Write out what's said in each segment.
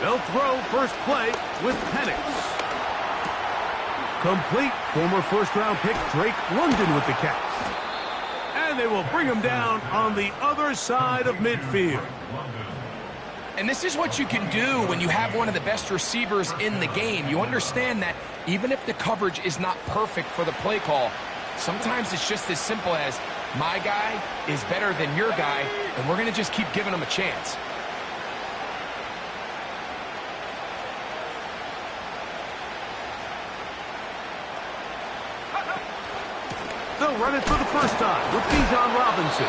They'll throw first play with Penix. Complete. Former first-round pick Drake London with the catch. And they will bring him down on the other side of midfield. And this is what you can do when you have one of the best receivers in the game. You understand that even if the coverage is not perfect for the play call, sometimes it's just as simple as, my guy is better than your guy, and we're going to just keep giving him a chance. They'll run it for the first time with Bijan Robinson.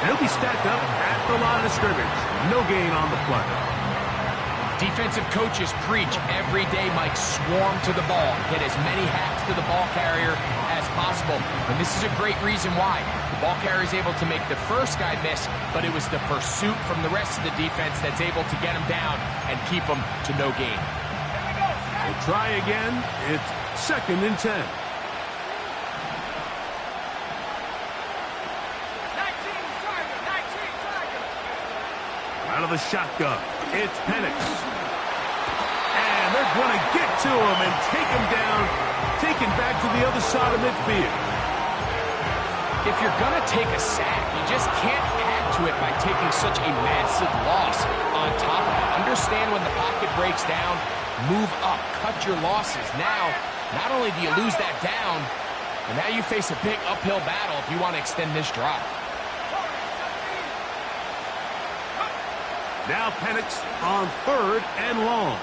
And he'll be stacked up at the line of scrimmage. No gain on the play. Defensive coaches preach every day, Mike, swarm to the ball. Get as many hacks to the ball carrier as possible. And this is a great reason why. The ball carrier is able to make the first guy miss, but it was the pursuit from the rest of the defense that's able to get him down and keep him to no gain. We'll try again. It's 2nd and 10. Out of the shotgun, it's Penix. And they're going to get to him and take him down, taken back to the other side of midfield. If you're going to take a sack, you just can't add to it by taking such a massive loss on top of it. Understand when the pocket breaks down, move up, cut your losses. Now, not only do you lose that down, but now you face a big uphill battle if you want to extend this drive. Now Penix on 3rd and long.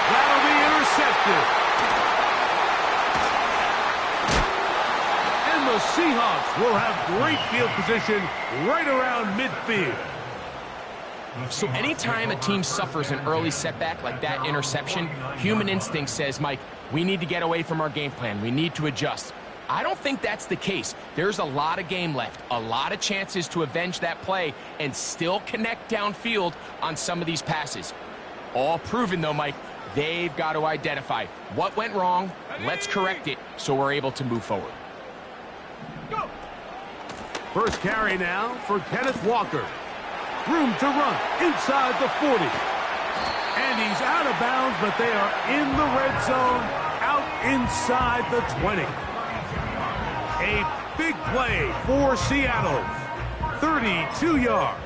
That'll be intercepted. And the Seahawks will have great field position right around midfield. So anytime a team suffers an early setback like that interception, human instinct says, Mike, we need to get away from our game plan. We need to adjust. I don't think that's the case. There's a lot of game left, a lot of chances to avenge that play and still connect downfield on some of these passes. All proven, though, Mike, they've got to identify what went wrong, let's correct it so we're able to move forward. First carry now for Kenneth Walker. Room to run inside the 40. And he's out of bounds, but they are in the red zone, out inside the 20. A big play for Seattle. 32 yards.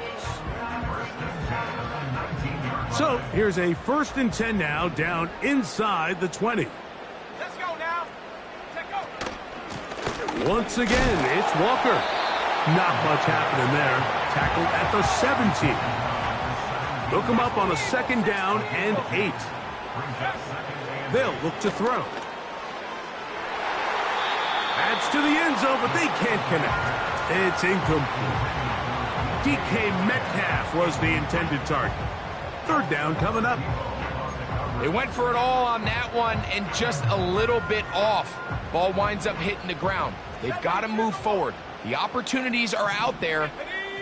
So here's a 1st and 10 now, down inside the 20. Let's go now. Let's go. Once again, it's Walker. Not much happening there. Tackled at the 17. Look him up on a 2nd down and 8. They'll look to throw. Adds to the end zone, but they can't connect. It's incomplete. DK Metcalf was the intended target. 3rd down coming up. They went for it all on that one and just a little bit off. Ball winds up hitting the ground. They've got to move forward. The opportunities are out there.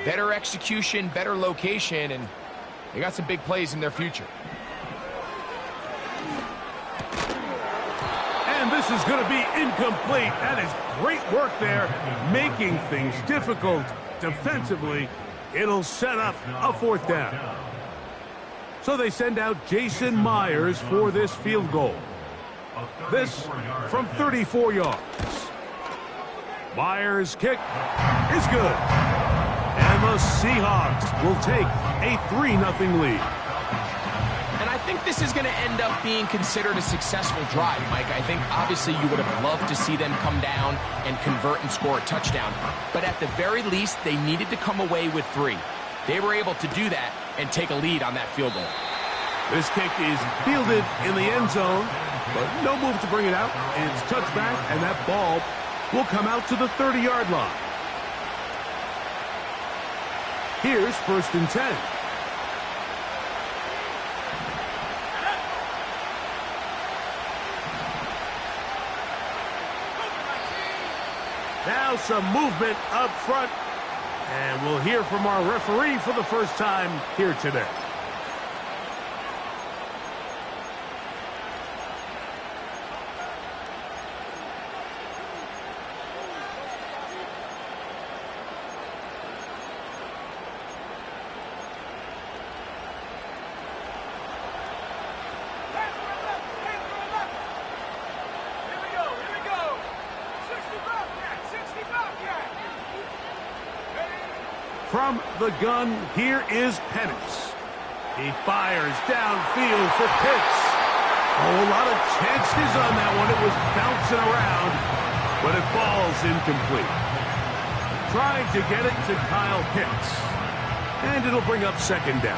Better execution, better location, and they got some big plays in their future. And this is going to be incomplete. That is great work there, making things difficult defensively. It'll set up a 4th down. So they send out Jason Myers for this field goal. This from 34 yards. Myers' kick is good. And the Seahawks will take a 3-0 lead. And I think this is going to end up being considered a successful drive, Mike. I think obviously you would have loved to see them come down and convert and score a touchdown. But at the very least, they needed to come away with 3. They were able to do that and take a lead on that field goal. This kick is fielded in the end zone, but no move to bring it out. It's touchback, and that ball will come out to the 30-yard line. Here's 1st and 10. Now some movement up front, and we'll hear from our referee for the first time here today. From the gun, here is Penix. He fires downfield for Pitts. Oh, a lot of chances on that one. It was bouncing around, but it falls incomplete. Trying to get it to Kyle Pitts. And it'll bring up second down.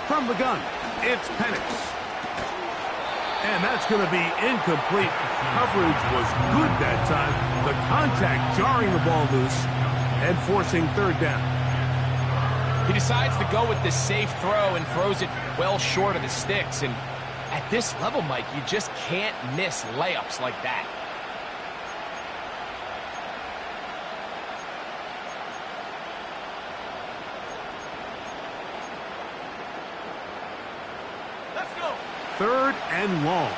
From the gun, it's Penix. And that's going to be incomplete. Coverage was good that time. The contact jarring the ball loose and forcing third down. He decides to go with this safe throw and throws it well short of the sticks. And at this level, Mike, you just can't miss layups like that. Third and long.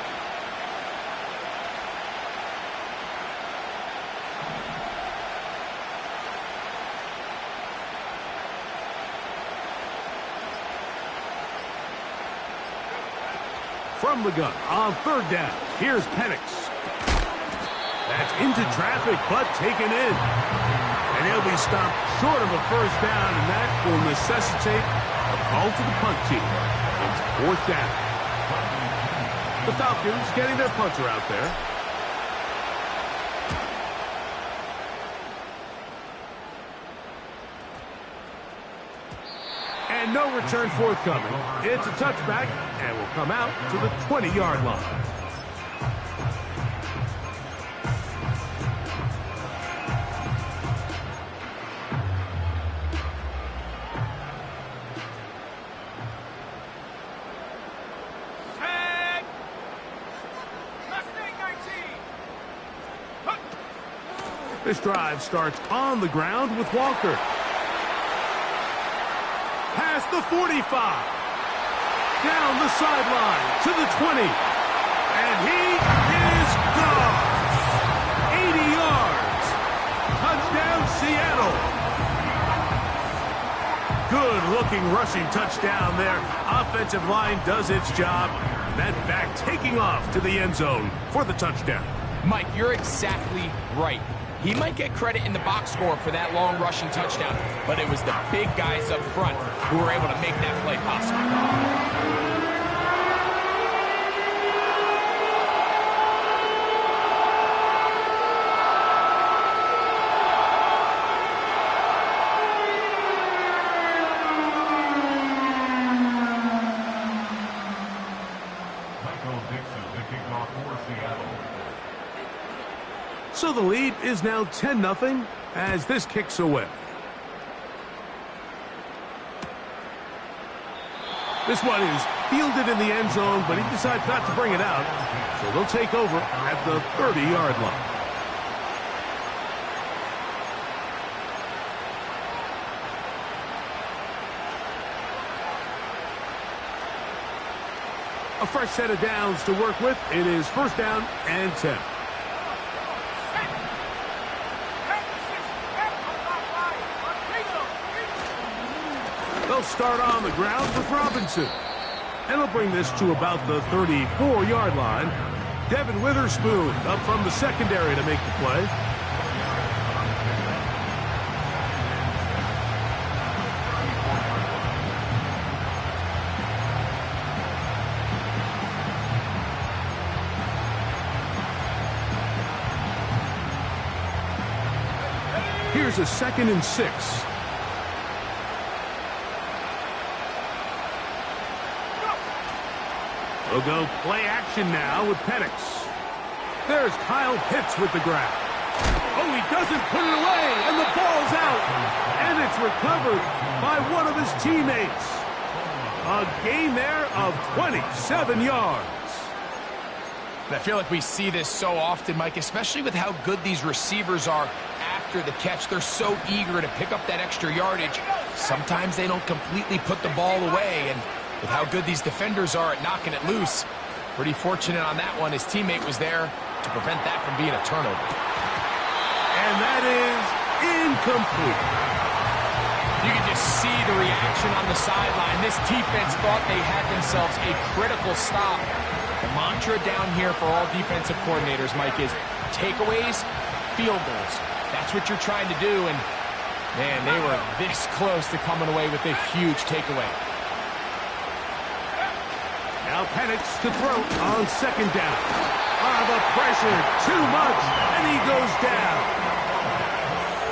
From the gun on third down, here's Penix. That's into traffic, but taken in. And he'll be stopped short of a first down, and that will necessitate a call to the punt team. It's fourth down. The Falcons getting their punter out there. And no return forthcoming. It's a touchback and will come out to the 20-yard line. This drive starts on the ground with Walker. Past the 45. Down the sideline to the 20. And he is gone. 80 yards. Touchdown, Seattle. Good-looking rushing touchdown there. Offensive line does its job. That back taking off to the end zone for the touchdown. Mike, you're exactly right. He might get credit in the box score for that long rushing touchdown, but it was the big guys up front who were able to make that play possible. So the lead is now 10-0 as this kicks away. This one is fielded in the end zone, but he decides not to bring it out. So they'll take over at the 30-yard line. A fresh set of downs to work with. It is first down and 10. They'll start on the ground with Robinson. And they'll bring this to about the 34-yard line. Devin Witherspoon up from the secondary to make the play. Here's a 2nd and 6. We'll go play action now with Penix. There's Kyle Pitts with the grab. Oh, he doesn't put it away, and the ball's out. And it's recovered by one of his teammates. A gain there of 27 yards. I feel like we see this so often, Mike, especially with how good these receivers are after the catch. They're so eager to pick up that extra yardage. Sometimes they don't completely put the ball away, and with how good these defenders are at knocking it loose, pretty fortunate on that one. His teammate was there to prevent that from being a turnover. And And that is incomplete. You can just see the reaction on the sideline. This defense thought they had themselves a critical stop. The mantra down here for all defensive coordinators, Mike, is takeaways, field goals. That's what you're trying to do, and man, they were this close to coming away with a huge takeaway. Now Penix to throw on second down. The pressure, too much, and he goes down.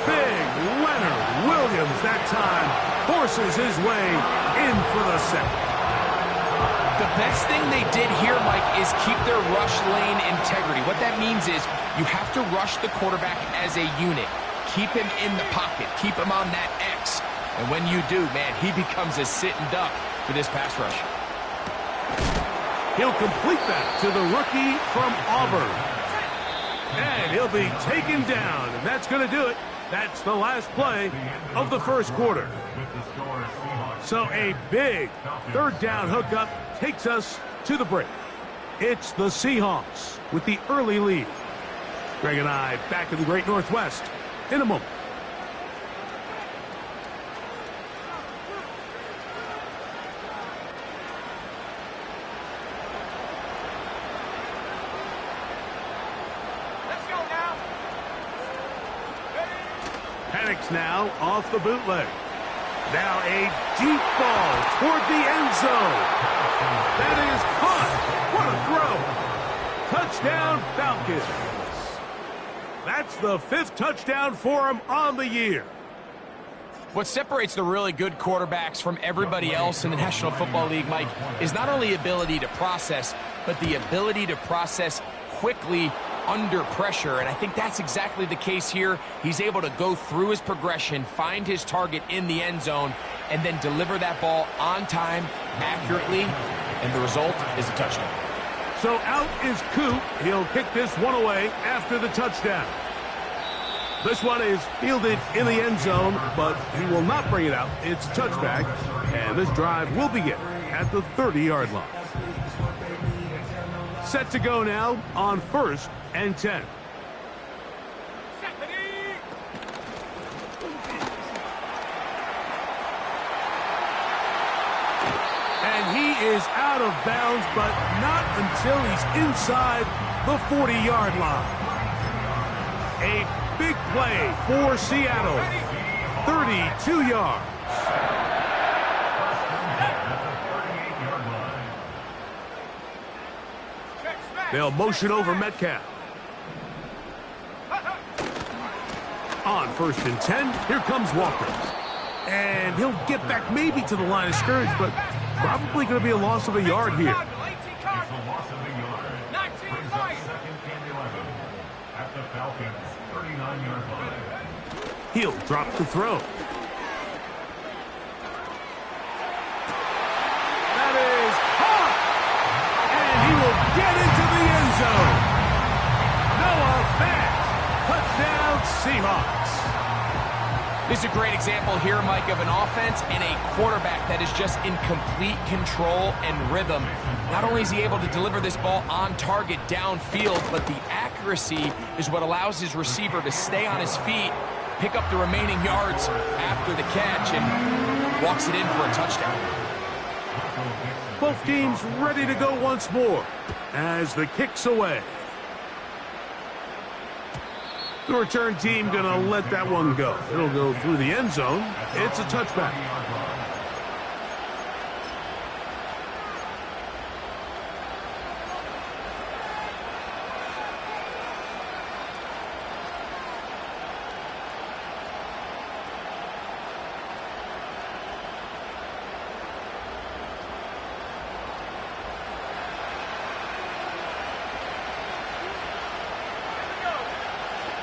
Big Leonard Williams that time forces his way in for the sack. The best thing they did here, Mike, is keep their rush lane integrity. What that means is you have to rush the quarterback as a unit. Keep him in the pocket. Keep him on that X. And when you do, man, he becomes a sitting duck for this pass rush. He'll complete that to the rookie from Auburn. And he'll be taken down, and that's going to do it. That's the last play of the first quarter. So a big third down hookup takes us to the break. It's the Seahawks with the early lead. Greg and I back in the Great Northwest in a moment. Penix now off the bootleg. Now a deep ball toward the end zone. That is caught. What a throw. Touchdown Falcons. That's the 5th touchdown for him on the year. What separates the really good quarterbacks from everybody else in the National Football League, Mike, is not only ability to process, but the ability to process quickly under pressure, and I think that's exactly the case here. He's able to go through his progression, find his target in the end zone, and then deliver that ball on time, accurately, and the result is a touchdown. So out is Coop. He'll kick this one away after the touchdown. This one is fielded in the end zone, but he will not bring it out. It's touchback, and this drive will begin at the 30-yard line. Set to go now on 1st and 10. And he is out of bounds, but not until he's inside the 40-yard line. A big play for Seattle. 32 yards. They'll motion over Metcalf. On 1st and 10, here comes Walker. And he'll get back maybe to the line of scrimmage, but probably going to be a loss of a yard here. He'll drop the throw. That is caught! And he will get into the end zone. Noah Fant, touchdown Seahawks. This is a great example here, Mike, of an offense and a quarterback that is just in complete control and rhythm. Not only is he able to deliver this ball on target downfield, but the accuracy is what allows his receiver to stay on his feet, pick up the remaining yards after the catch, and walks it in for a touchdown. Both teams ready to go once more as the kick's away. The return team going to let that one go. It'll go through the end zone. It's a touchback.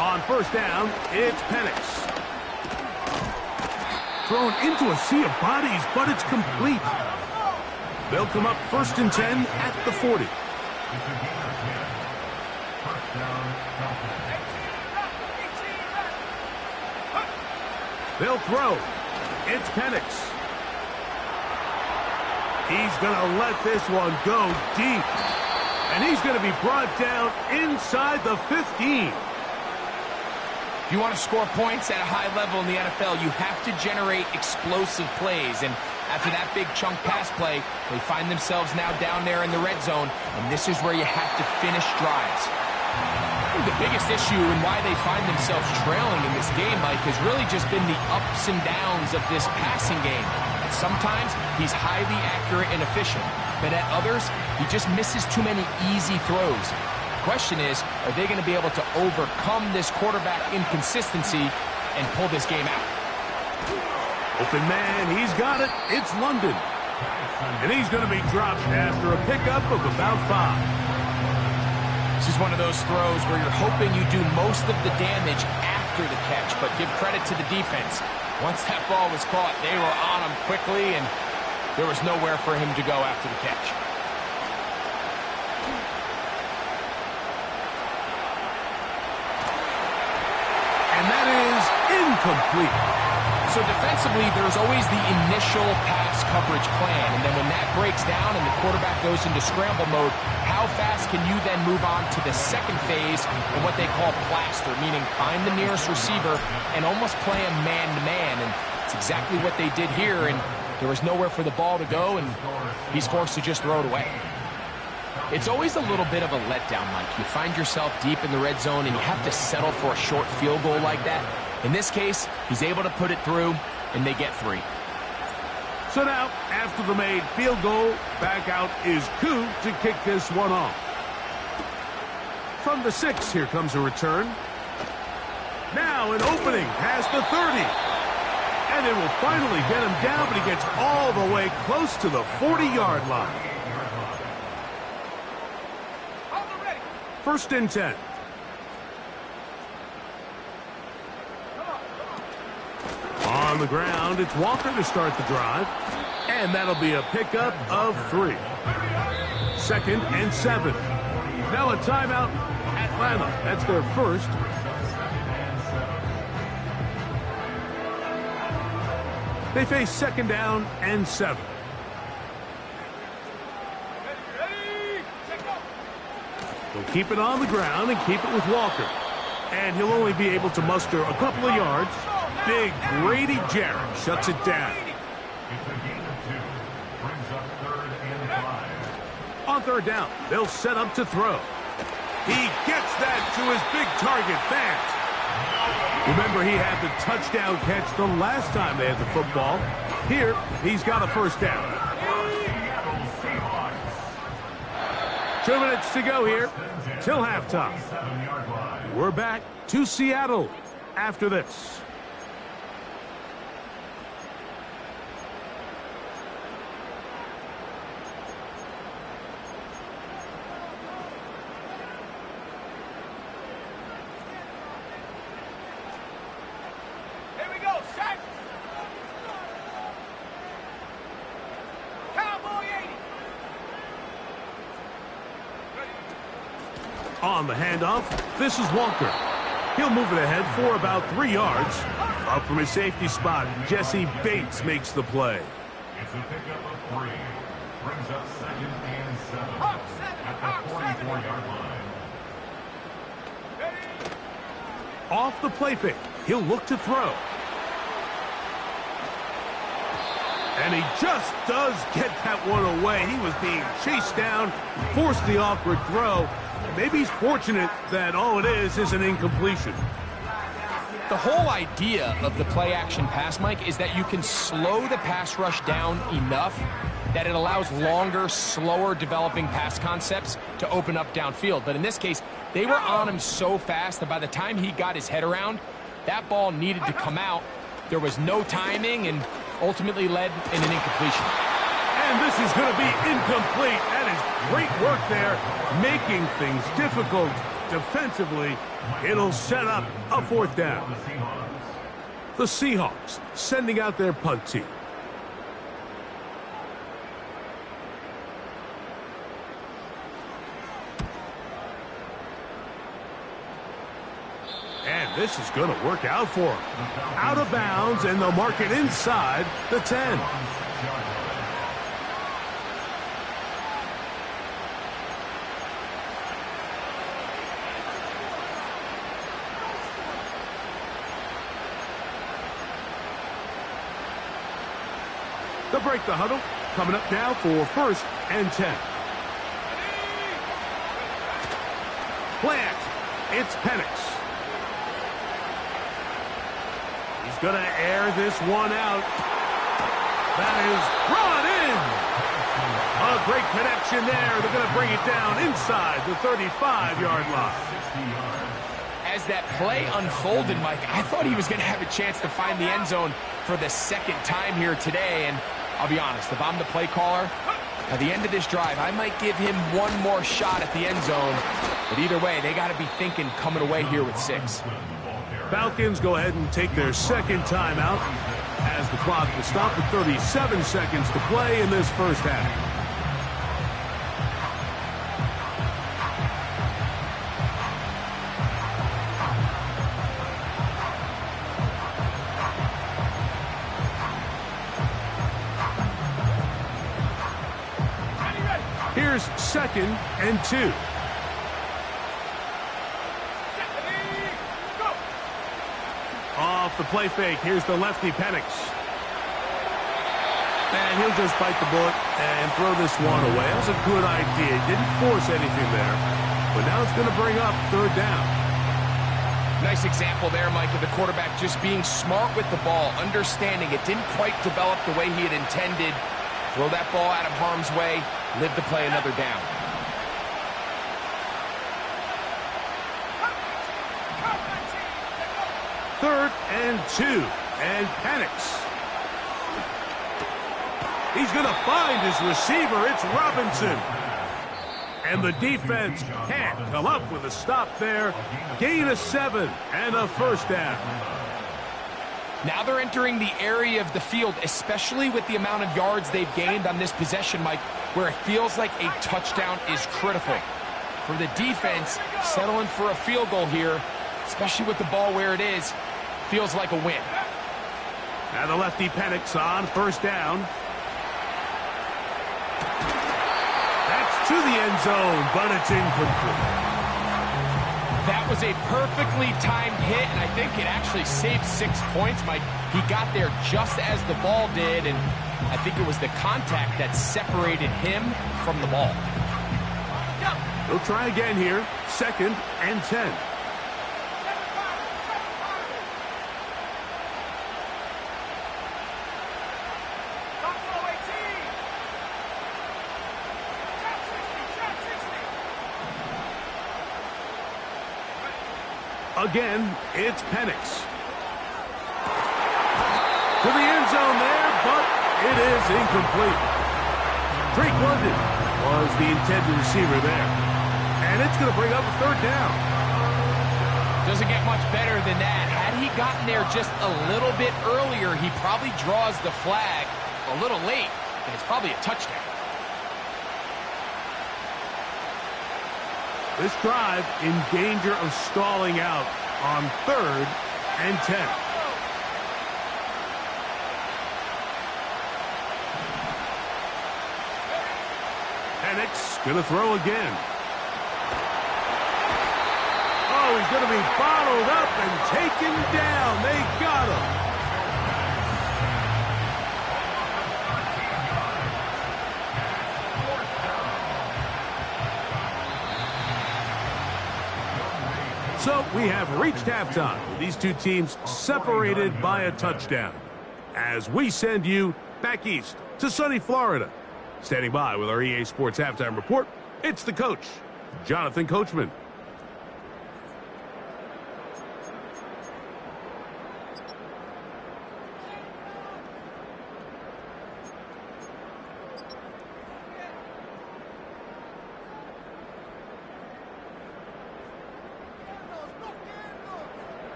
On 1st down, it's Penix. Thrown into a sea of bodies, but it's complete. They'll come up 1st and 10 at the 40. They'll throw. It's Penix. He's going to let this one go deep. And he's going to be brought down inside the 15. If you want to score points at a high level in the NFL, you have to generate explosive plays. And after that big chunk pass play, they find themselves now down there in the red zone, and this is where you have to finish drives. I think the biggest issue and why they find themselves trailing in this game, Mike, has really just been the ups and downs of this passing game. And sometimes he's highly accurate and efficient, but at others, he just misses too many easy throws. The question is, are they going to be able to overcome this quarterback inconsistency and pull this game out? Open man, he's got it. It's London. And he's going to be dropped after a pickup of about 5. This is one of those throws where you're hoping you do most of the damage after the catch, but give credit to the defense. Once that ball was caught, they were on him quickly, and there was nowhere for him to go after the catch. And that is incomplete. So defensively, there's always the initial pass coverage plan, and then when that breaks down and the quarterback goes into scramble mode, how fast can you then move on to the second phase of what they call plaster, meaning find the nearest receiver and almost play him man-to-man, and it's exactly what they did here, and there was nowhere for the ball to go, and he's forced to just throw it away. It's always a little bit of a letdown, Mike. You find yourself deep in the red zone, and you have to settle for a short field goal like that. In this case, he's able to put it through, and they get 3. So now, after the made field goal, back out is Koo to kick this one off. From the 6, here comes a return. Now an opening past the 30. And it will finally get him down, but he gets all the way close to the 40-yard line. 1st and 10. On the ground, it's Walker to start the drive. And that'll be a pickup of 3. 2nd and 7. Now a timeout, Atlanta. That's their first. They face 2nd down and 7. They'll keep it on the ground and keep it with Walker. And he'll only be able to muster a couple of yards. Big Grady Jarrett shuts it down. On 3rd down, they'll set up to throw. He gets that to his big target fast. Remember, he had the touchdown catch the last time they had the football. Here, he's got a 1st down. 2 minutes to go here till halftime. We're back to Seattle after this. On the handoff, this is Walker. He'll move it ahead for about 3 yards. Up from his safety spot, Jesse Bates makes the play. It's a pickup of 3. Brings up 2nd and 7 at the 44-yard line. Off the play fake, he'll look to throw. And he just does get that one away. He was being chased down, forced the awkward throw. Maybe he's fortunate that all it is an incompletion. The whole idea of the play-action pass, Mike, is that you can slow the pass rush down enough that it allows longer, slower developing pass concepts to open up downfield. But in this case, they were on him so fast that by the time he got his head around, that ball needed to come out. There was no timing and ultimately led in an incompletion. And this is going to be incomplete. That is great work there, making things difficult defensively. It'll set up a 4th down. The Seahawks sending out their punt team. And this is going to work out for him. Out of bounds, and they'll mark it inside the 10. They'll break the huddle. Coming up now for 1st and 10. Plant. It's Penix. He's going to air this one out. That is brought in. A great connection there. They're going to bring it down inside the 35-yard line. As that play unfolded, Mike, I thought he was going to have a chance to find the end zone for the second time here today. And I'll be honest, if I'm the play caller, at the end of this drive, I might give him one more shot at the end zone. But either way, they got to be thinking coming away here with 6. Falcons go ahead and take their second timeout as the clock will stop with 37 seconds to play in this first half. Here's 2nd and 2. Off the play fake. Here's the lefty Penix. And he'll just bite the bullet and throw this one away. That was a good idea. Didn't force anything there. But now it's going to bring up 3rd down. Nice example there, Mike, of the quarterback just being smart with the ball, understanding it didn't quite develop the way he had intended. Throw that ball out of harm's way, live to play another down. Third and 2, and Penix. He's going to find his receiver. It's Robinson. And the defense can't come up with a stop there. Gain of 7 and a 1st down. Now they're entering the area of the field, especially with the amount of yards they've gained on this possession, Mike, where it feels like a touchdown is critical. For the defense, settling for a field goal here, especially with the ball where it is, feels like a win. Now the lefty Penix on 1st down. That's to the end zone, but it's incomplete. That was a perfectly timed hit, and I think it actually saved 6 points, Mike. He got there just as the ball did, and I think it was the contact that separated him from the ball. They'll try again here. 2nd and 10. Again, it's Penix. To the end zone there, but it is incomplete. Drake London was the intended receiver there. And it's going to bring up a 3rd down. Doesn't get much better than that. Had he gotten there just a little bit earlier, he probably draws the flag a little late, and it's probably a touchdown. This drive in danger of stalling out on 3rd and 10. Penix going to throw again. Oh, he's going to be bottled up and taken down. They got him. So we have reached halftime with these two teams separated by a touchdown as we send you back east to sunny Florida. Standing by with our EA Sports Halftime Report, it's the coach, Jonathan Coachman.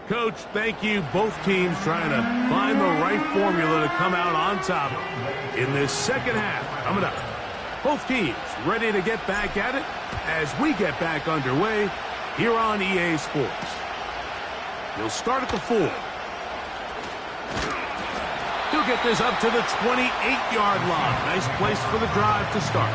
Coach, thank you. Both teams trying to find the right formula to come out on top in this second half. Coming up, both teams ready to get back at it as we get back underway here on EA Sports. He'll start at the 4. To He'll get this up to the 28-yard line. Nice place for the drive to start.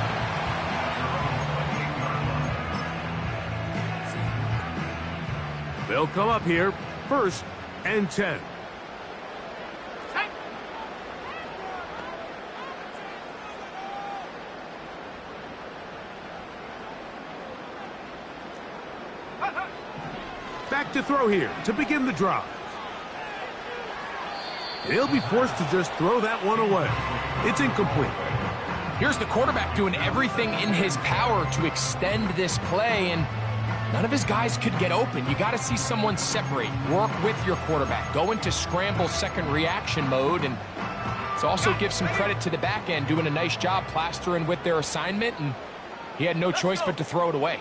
They'll come up here, 1st and 10. Back to throw here to begin the drive. He'll be forced to just throw that one away. It's incomplete. Here's the quarterback doing everything in his power to extend this play, and none of his guys could get open. You got to see someone separate, work with your quarterback, go into scramble second reaction mode, and let's also give some credit to the back end doing a nice job plastering with their assignment, and he had no choice but to throw it away.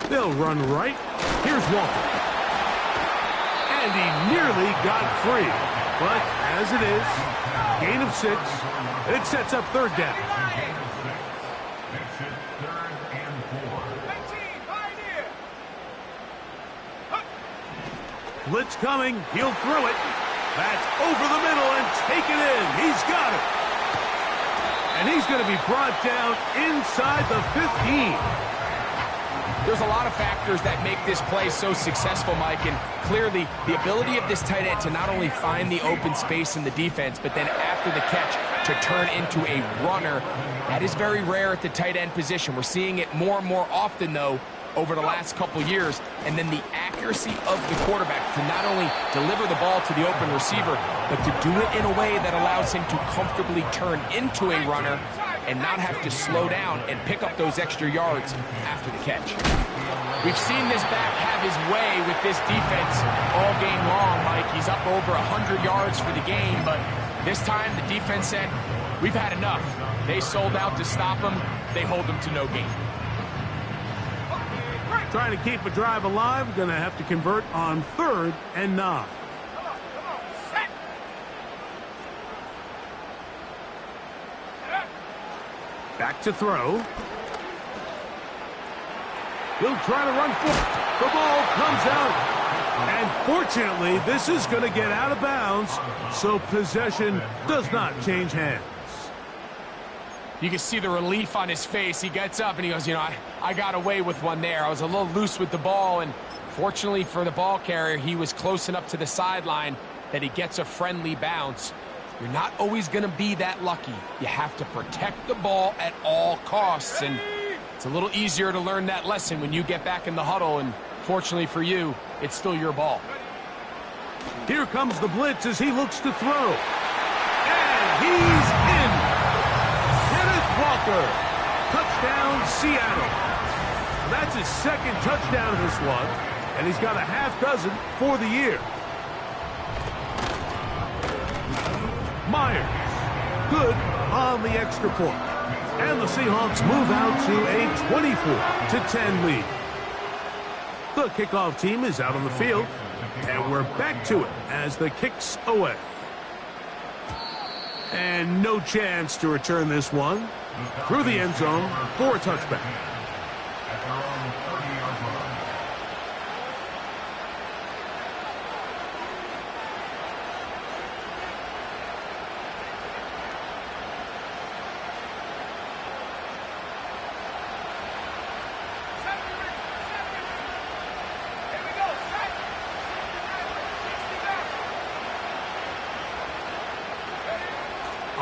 They'll run right. Here's Walker. And he nearly got free. But as it is, gain of 6. And it sets up 3rd down. Makes it 3rd and 4. Blitz coming. He'll throw it. That's over the middle and take it in. He's got it. And he's going to be brought down inside the 15. There's a lot of factors that make this play so successful, Mike, and clearly the ability of this tight end to not only find the open space in the defense, but then after the catch to turn into a runner. That is very rare at the tight end position. We're seeing it more and more often, though, over the last couple years. And then the accuracy of the quarterback to not only deliver the ball to the open receiver, but to do it in a way that allows him to comfortably turn into a runner and not have to slow down and pick up those extra yards after the catch. We've seen this back have his way with this defense all game long, Mike. He's up over 100 yards for the game, but this time the defense said, we've had enough. They sold out to stop him. They hold him to no gain. Trying to keep a drive alive, going to have to convert on 3rd and 9. Back to throw. He'll try to run forward. The ball comes out. And fortunately, this is going to get out of bounds, so possession does not change hands. You can see the relief on his face. He gets up and he goes, you know, I got away with one there. I was a little loose with the ball, and fortunately for the ball carrier, he was close enough to the sideline that he gets a friendly bounce. You're not always going to be that lucky. You have to protect the ball at all costs, and it's a little easier to learn that lesson when you get back in the huddle, and fortunately for you, it's still your ball. Here comes the blitz as he looks to throw. And he's in. Kenneth Walker. Touchdown, Seattle. That's his 2nd touchdown of this one, and he's got a half dozen for the year. Myers, good on the extra point. And the Seahawks move out to a 24-10 lead. The kickoff team is out on the field, and we're back to it as the kick's away. And no chance to return this one through the end zone for a touchback. At their own 30-yard line.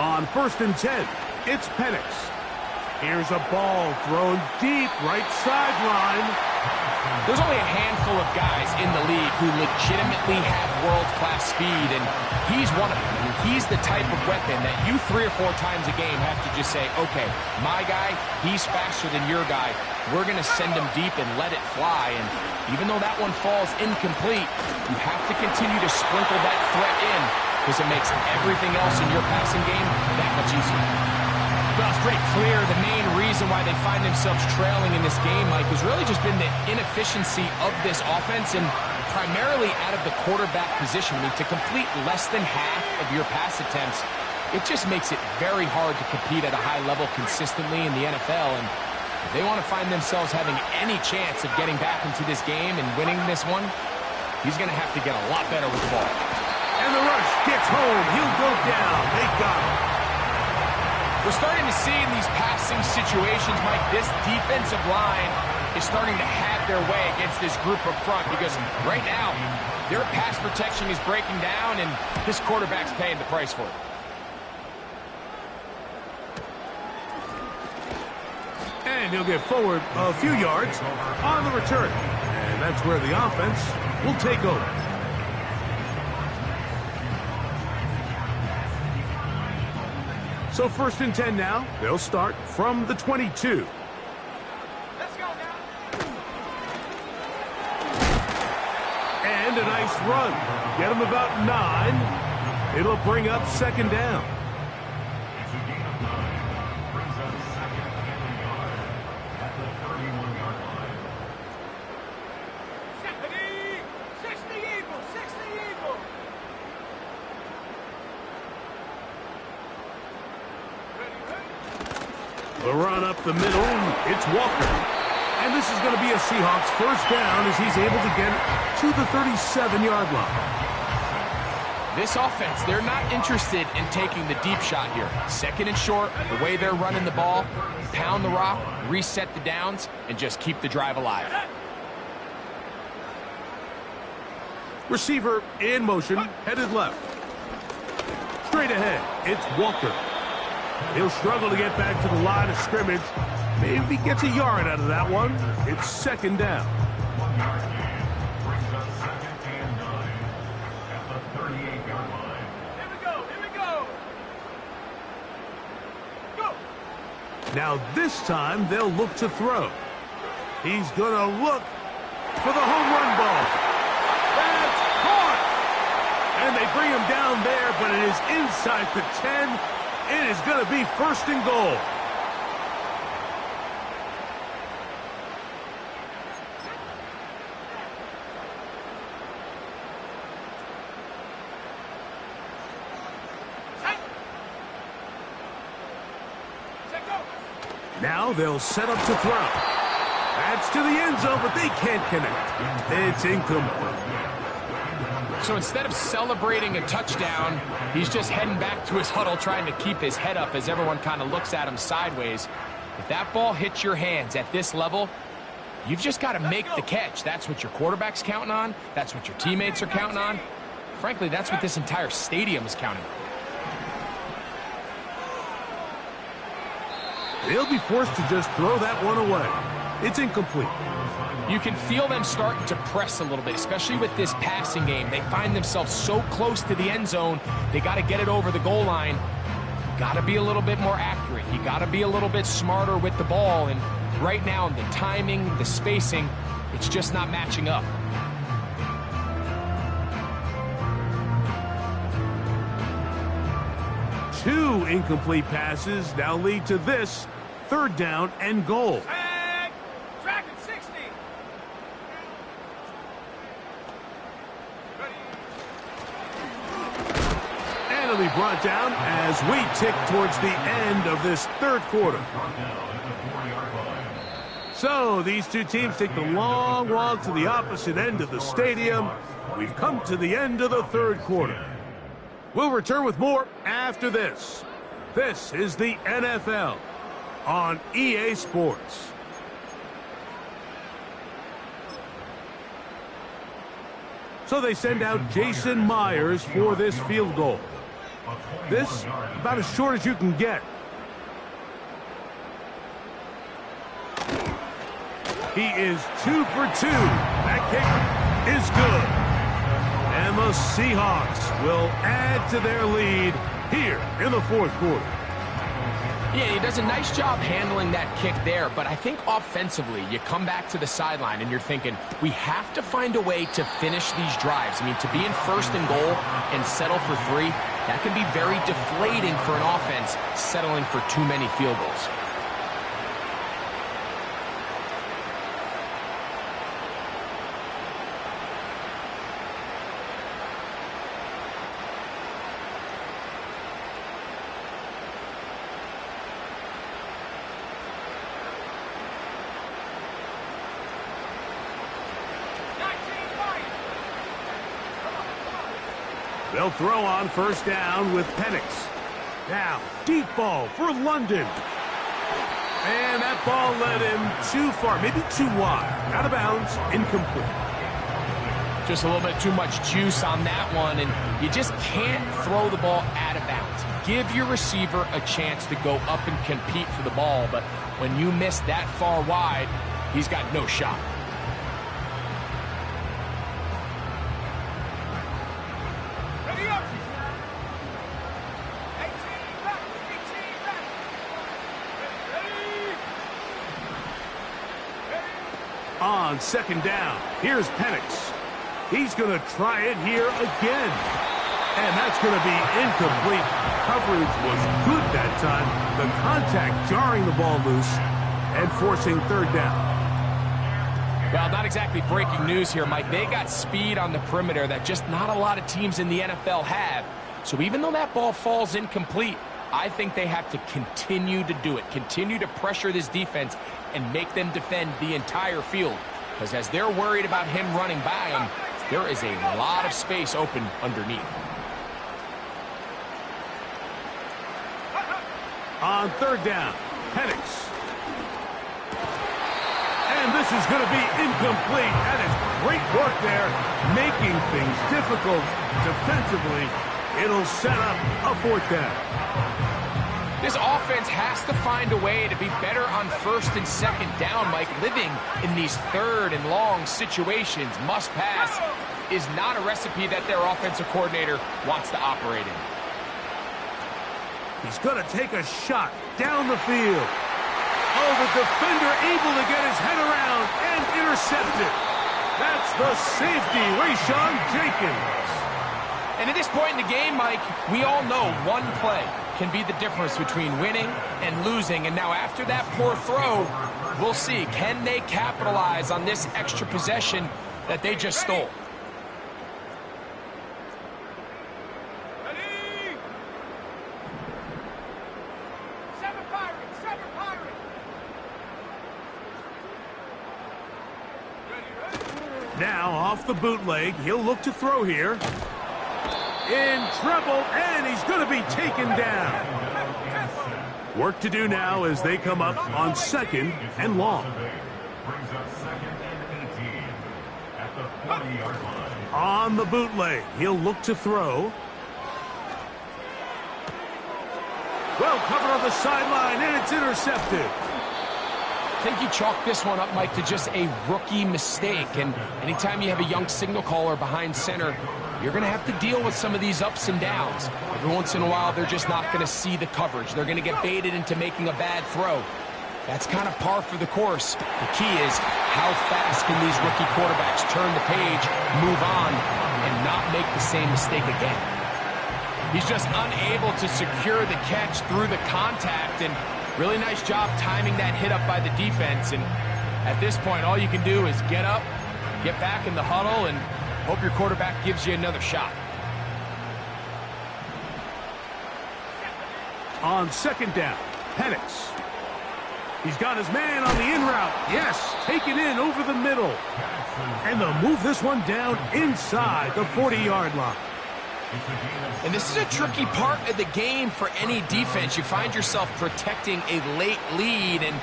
On 1st and 10, it's Penix. Here's a ball thrown deep right sideline. There's only a handful of guys in the league who legitimately have world-class speed, and he's one of them. I mean, he's the type of weapon that you 3 or 4 times a game have to just say, okay, my guy, he's faster than your guy. We're going to send him deep and let it fly, and even though that one falls incomplete, you have to continue to sprinkle that threat in, because it makes everything else in your passing game that much easier. Well, it's pretty clear the main reason why they find themselves trailing in this game, Mike, has really just been the inefficiency of this offense, and primarily out of the quarterback position. I mean, to complete less than half of your pass attempts, it just makes it very hard to compete at a high level consistently in the NFL, and if they want to find themselves having any chance of getting back into this game and winning this one, he's going to have to get a lot better with the ball. And the rush gets home. home. He'll go down. They got him. We're starting to see in these passing situations, Mike, this defensive line is starting to have their way against this group up front because right now, their pass protection is breaking down, and this quarterback's paying the price for it. And he'll get forward a few yards on the return. And that's where the offense will take over. So 1st and 10 now. They'll start from the 22. Let's go now. And a nice run. Get him about 9. It'll bring up 2nd down. It's a gain of 9. Brings up 2nd and a yard at the 31-yard line. 60 Eagles, 60 Eagles. The run up the middle, it's Walker. And this is going to be a Seahawks 1st down as he's able to get to the 37-yard line. This offense, they're not interested in taking the deep shot here. 2nd and short, the way they're running the ball, pound the rock, reset the downs, and just keep the drive alive. Receiver in motion, headed left. Straight ahead, it's Walker. He'll struggle to get back to the line of scrimmage. Maybe gets a yard out of that one. It's 2nd down. 1 yard gain. Brings up 2nd and 9 at the 38-yard line. Here we go, here we go. Go. Now this time they'll look to throw. He's going to look for the home run ball. That's caught! And they bring him down there, but it is inside the 10. It is going to be 1st and goal. Now they'll set up to throw. That's to the end zone, but they can't connect. It's incomplete. So instead of celebrating a touchdown, he's just heading back to his huddle trying to keep his head up as everyone kind of looks at him sideways. If that ball hits your hands at this level, you've just got to make the catch. That's what your quarterback's counting on. That's what your teammates are counting on. Frankly, that's what this entire stadium is counting on. They'll be forced to just throw that one away. It's incomplete. You can feel them starting to press a little bit, especially with this passing game. They find themselves so close to the end zone, they got to get it over the goal line. You got to be a little bit more accurate. You got to be a little bit smarter with the ball. And right now, the timing, the spacing, it's just not matching up. Two incomplete passes now lead to this 3rd down and goal. Track at 60. And it'll be brought down as we tick towards the end of this 3rd quarter. So these two teams take the long walk to the opposite end of the stadium. We've come to the end of the 3rd quarter. We'll return with more after this. This is the NFL on EA Sports. So they send out Jason Myers for this field goal. This, about as short as you can get. He is 2 for 2. That kick is good. And the Seahawks will add to their lead here in the 4th quarter. Yeah, he does a nice job handling that kick there, but I think offensively, you come back to the sideline and you're thinking, we have to find a way to finish these drives. I mean, to be in 1st and goal and settle for 3, that can be very deflating for an offense settling for too many field goals. They'll throw on first down with Penix. Now, deep ball for London. And that ball led him too far, maybe too wide. Out of bounds, incomplete. Just a little bit too much juice on that one, and you just can't throw the ball out of bounds. Give your receiver a chance to go up and compete for the ball, but when you miss that far wide, he's got no shot. Ready up. 18 back. 18 back. Ready. On second down, here's Penix. He's going to try it here again. And that's going to be incomplete. Coverage was good that time. The contact jarring the ball loose and forcing third down. Well, not exactly breaking news here, Mike. They got speed on the perimeter that just not a lot of teams in the NFL have. So even though that ball falls incomplete, I think they have to continue to do it. Continue to pressure this defense and make them defend the entire field. Because as they're worried about him running by them, there is a lot of space open underneath. On third down, Penix. And this is going to be incomplete. That is great work there, making things difficult defensively. It'll set up a fourth down. This offense has to find a way to be better on first and second down, Mike. Living in these third and long situations, must pass, is not a recipe that their offensive coordinator wants to operate in. He's going to take a shot down the field. Oh, the defender able to get his head around and intercept it. That's the safety, Rashawn Jenkins. And at this point in the game, Mike, we all know one play can be the difference between winning and losing. And now after that poor throw, we'll see. Can they capitalize on this extra possession that they just stole? Ready. 7 Pirates. 7 Pirates. Ready. Now off the bootleg, he'll look to throw here. In trouble, and he's going to be taken down. Work to do now as they come up on second and long. Brings up second and 18 at the 40-yard line. On the bootleg, he'll look to throw. Well covered on the sideline, and it's intercepted. I think you chalk this one up, Mike, to just a rookie mistake. And anytime you have a young signal caller behind center, you're going to have to deal with some of these ups and downs. Every once in a while, they're just not going to see the coverage. They're going to get baited into making a bad throw. That's kind of par for the course. The key is how fast can these rookie quarterbacks turn the page, move on, and not make the same mistake again. He's just unable to secure the catch through the contact, and really nice job timing that hit up by the defense. And at this point, all you can do is get up, get back in the huddle, and hope your quarterback gives you another shot. On second down, Penix. He's got his man on the in route. Yes, taken in over the middle. And they'll move this one down inside the 40-yard line. And this is a tricky part of the game for any defense. You find yourself protecting a late lead, and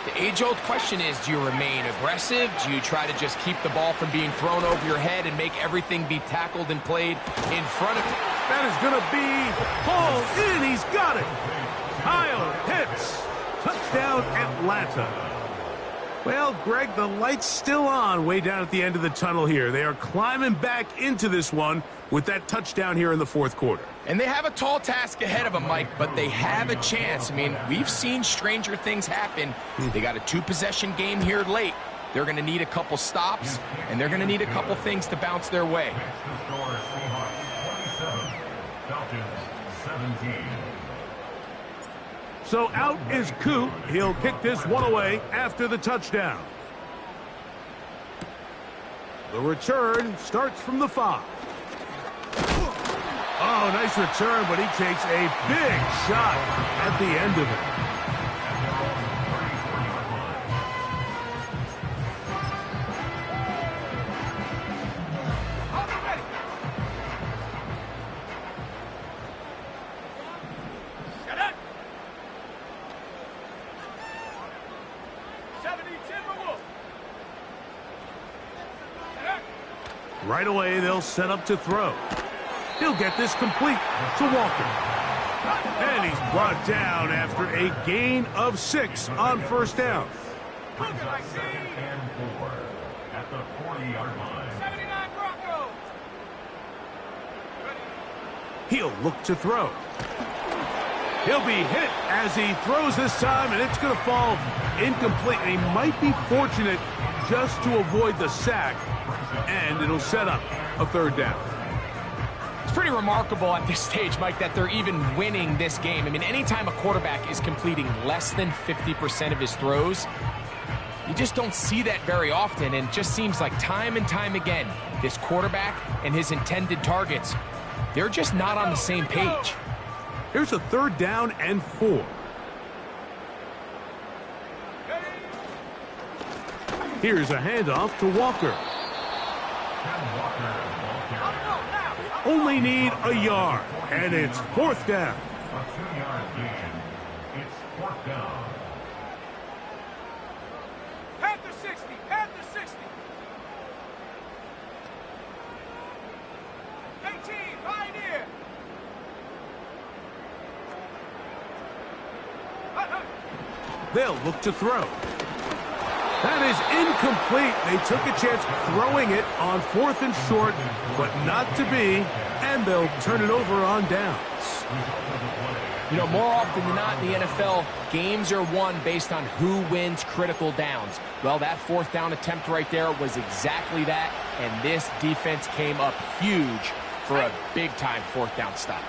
the age-old question is, do you remain aggressive? Do you try to just keep the ball from being thrown over your head and make everything be tackled and played in front of you? That is going to be hauled in. He's got it. Kyle Pitts. Touchdown, Atlanta. Well, Greg, the light's still on way down at the end of the tunnel here. They are climbing back into this one with that touchdown here in the fourth quarter. And they have a tall task ahead of them, Mike, but they have a chance. I mean, we've seen stranger things happen. They got a 2-possession game here late. They're going to need a couple stops, and they're going to need a couple things to bounce their way. Seahawks 27, Falcons 17. So out is Coop. He'll kick this one away after the touchdown. The return starts from the 5. Oh, nice return, but he takes a big shot at the end of it. Right away, they'll set up to throw. He'll get this complete to Walker. And he's brought down after a gain of 6 on first down. Brings up 2nd and 4 at the 40-yard line. 79 Broncos. He'll look to throw. He'll be hit as he throws this time, and it's going to fall incomplete. And he might be fortunate just to avoid the sack, and it'll set up a 3rd down. It's pretty remarkable at this stage, Mike, that they're even winning this game. I mean, anytime a quarterback is completing less than 50% of his throws, you just don't see that very often, and it just seems like time and time again, this quarterback and his intended targets, they're just not on the same page. Here's a 3rd down and 4. Here's a handoff to Walker. Only need a yard, and it's 4th down. A 2-yard gain. It's 4th down. Panther 60. Panther 60. 18. Pioneer. They'll look to throw. That is incomplete. They took a chance throwing it on 4th and short, but not to be, and they'll turn it over on downs. You know, more often than not in the NFL, games are won based on who wins critical downs. Well, that 4th down attempt right there was exactly that, and this defense came up huge for a big-time 4th down stop.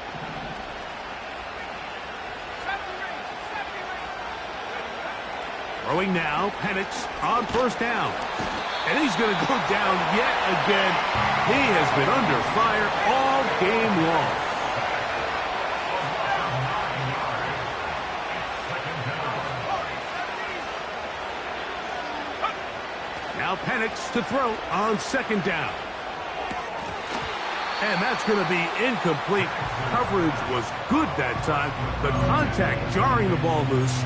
Throwing now, Penix on 1st down. And he's going to go down yet again. He has been under fire all game long. Now Penix to throw on 2nd down. And that's going to be incomplete. Coverage was good that time. The contact jarring the ball loose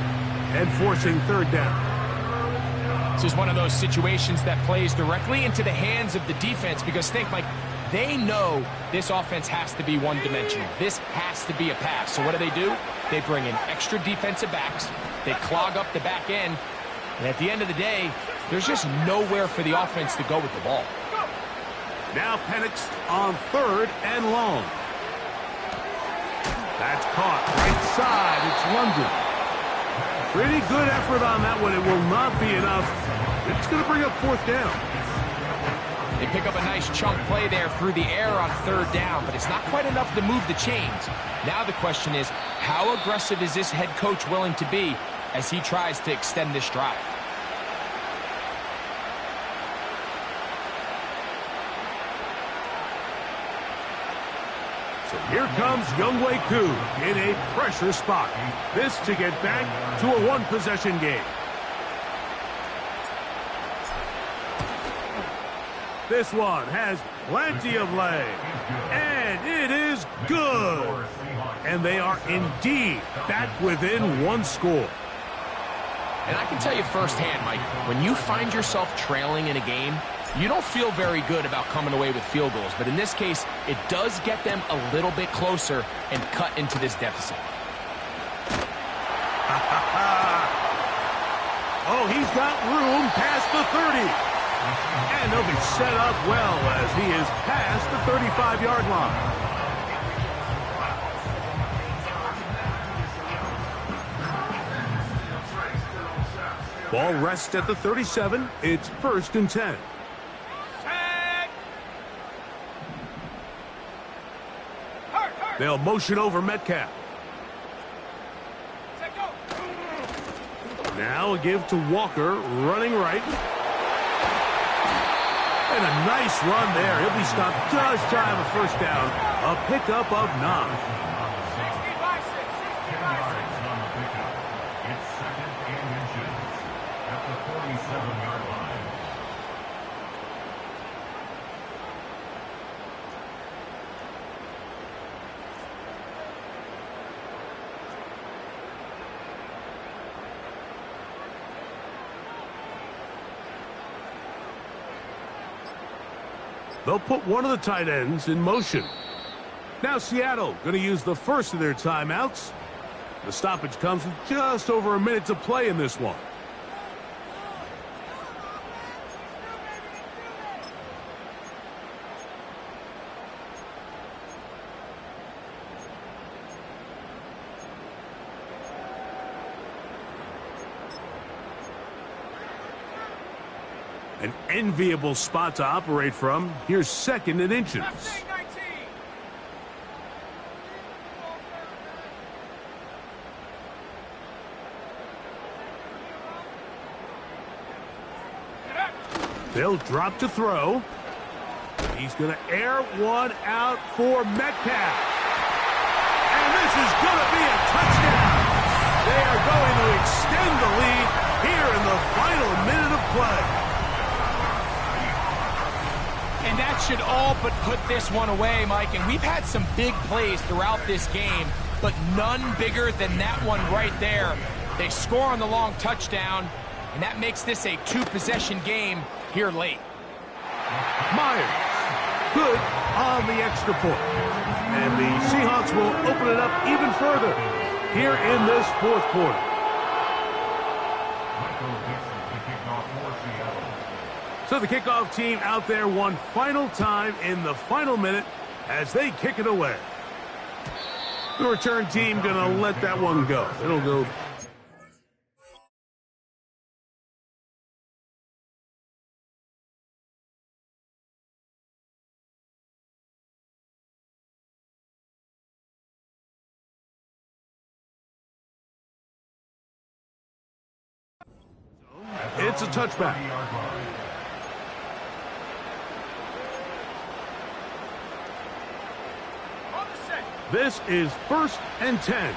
and forcing 3rd down. This is one of those situations that plays directly into the hands of the defense because think, Mike, they know this offense has to be one-dimensional. This has to be a pass. So what do? They bring in extra defensive backs. They clog up the back end. And at the end of the day, there's just nowhere for the offense to go with the ball. Now Penix on 3rd and long. That's caught right side. It's London. Pretty good effort on that one. It will not be enough. It's going to bring up 4th down. They pick up a nice chunk play there through the air on 3rd down, but it's not quite enough to move the chains. Now the question is, how aggressive is this head coach willing to be as he tries to extend this drive? Here comes Younghoe Koo in a pressure spot. This to get back to a 1-possession game. This one has plenty of leg. And it is good. And they are indeed back within 1 score. And I can tell you firsthand, Mike, when you find yourself trailing in a game, you don't feel very good about coming away with field goals. But in this case, it does get them a little bit closer and cut into this deficit. Oh, he's got room past the 30. And they'll be set up well as he is past the 35-yard line. Ball rests at the 37. It's 1st and 10. They'll motion over Metcalf. Now a give to Walker, running right. And a nice run there. He'll be stopped just shy of a 1st down. A pickup of 9. 10 yards on the pickup. It's 2nd and inches at the 47-yard line. They'll put one of the tight ends in motion. Now Seattle going to use the first of their timeouts. The stoppage comes with just over a minute to play in this one. An enviable spot to operate from. Here's second and inches. They'll drop to throw. He's going to air one out for Metcalf. And this is going to be a touchdown. They are going to extend the lead here in the final minute of play. And that should all but put this one away, Mike. And we've had some big plays throughout this game, but none bigger than that one right there. They score on the long touchdown, and that makes this a two-possession game here late. Myers, good on the extra point. And the Seahawks will open it up even further here in this fourth quarter. So the kickoff team out there one final time in the final minute as they kick it away. The return team going to let that one go. It'll go. It's a touchback. This is 1st and 10.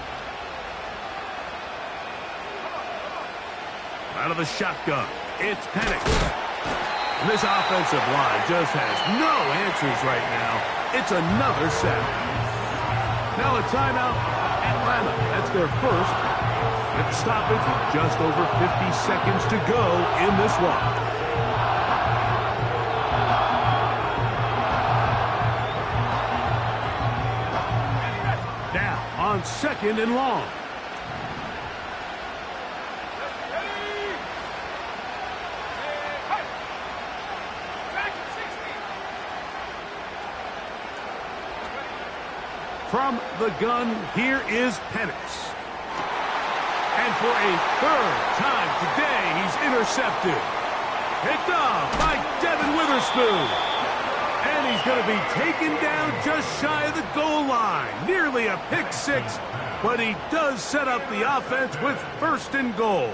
Out of the shotgun, it's Penix. And this offensive line just has no answers right now. It's another sack. Now a timeout, Atlanta. That's their first. At the stoppage with just over 50 seconds to go in this one. On 2nd and long. From the gun, here is Penix. And for a third time today, he's intercepted. Picked off by Devin Witherspoon. And he's going to be taken down just shy of the goal line. Nearly a pick six, but he does set up the offense with 1st and goal.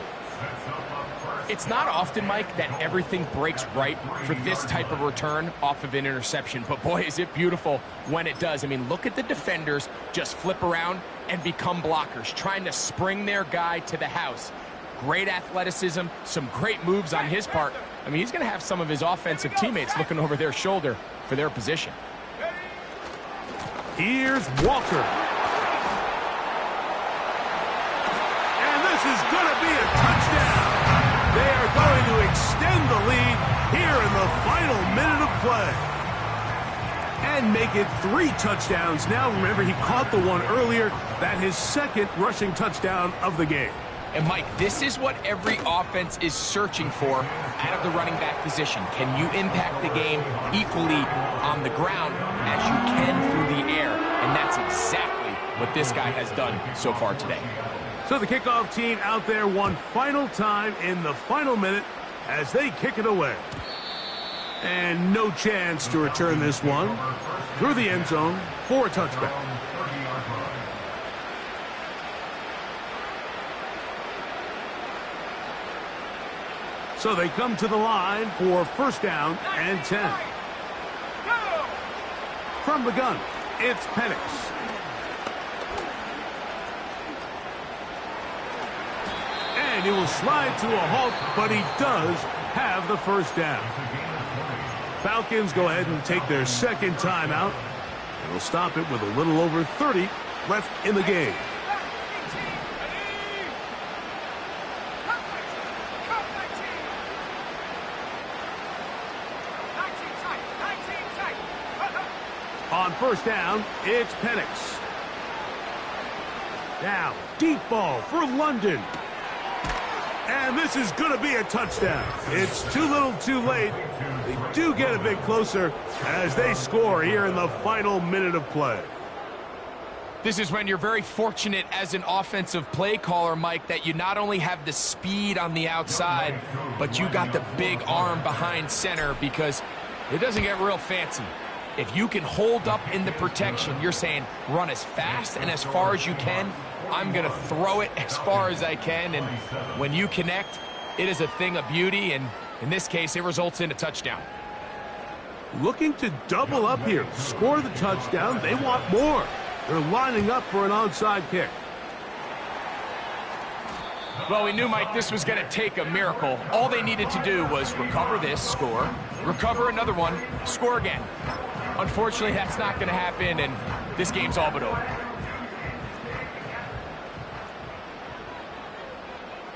It's not often, Mike, that everything breaks right for this type of return off of an interception. But boy, is it beautiful when it does. I mean, look at the defenders just flip around and become blockers, trying to spring their guy to the house. Great athleticism, some great moves on his part. I mean, he's going to have some of his offensive teammates looking over their shoulder for their position. Here's Walker. And this is going to be a touchdown. They are going to extend the lead here in the final minute of play. And make it 3 touchdowns now. Remember, he caught the one earlier. That his 2nd rushing touchdown of the game. And, Mike, this is what every offense is searching for out of the running back position. Can you impact the game equally on the ground as you can through the air? And that's exactly what this guy has done so far today. So the kickoff team out there one final time in the final minute as they kick it away. And no chance to return this one through the end zone for a touchback. So they come to the line for 1st down and 10. From the gun, it's Penix. And he will slide to a halt, but he does have the 1st down. Falcons go ahead and take their 2nd timeout. They'll stop it with a little over 30 left in the game. On first down, it's Penix. Now, deep ball for London. And this is going to be a touchdown. It's too little too late. They do get a bit closer as they score here in the final minute of play. This is when you're very fortunate as an offensive play caller, Mike, that you not only have the speed on the outside, but you got the big arm behind center, because it doesn't get real fancy. If you can hold up in the protection, you're saying run as fast and as far as you can. I'm going to throw it as far as I can, and when you connect, it is a thing of beauty, and in this case, it results in a touchdown. Looking to double up here, score the touchdown. They want more. They're lining up for an onside kick. Well, we knew, Mike, this was going to take a miracle. All they needed to do was recover this, score, recover another one, score again. Unfortunately, that's not going to happen, and this game's all but over.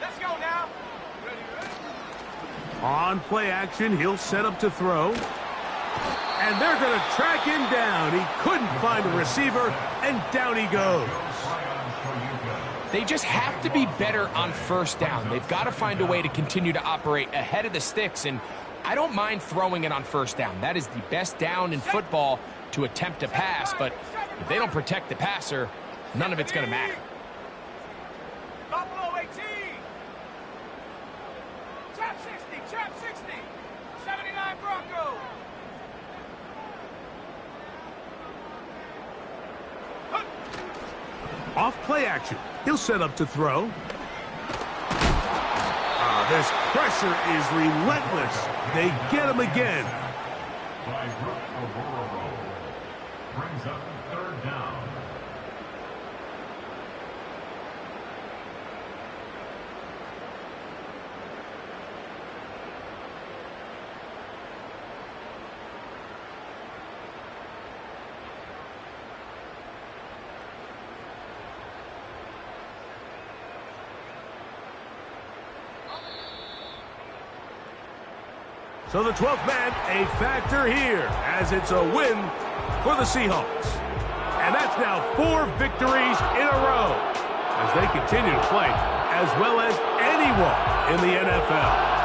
Let's go now. On play action, he'll set up to throw. And they're going to track him down. He couldn't find a receiver, and down he goes. They just have to be better on first down. They've got to find a way to continue to operate ahead of the sticks, and I don't mind throwing it on first down. That is the best down in football to attempt to pass, but if they don't protect the passer, none of it's going to matter. Buffalo 18. Trap 60, trap 60. 79 Broncos. Off play action, he'll set up to throw. This pressure is relentless. They get him again. By Aurora brings up third down. So the 12th man, a factor here, as it's a win for the Seahawks. And that's now 4 victories in a row as they continue to play as well as anyone in the NFL.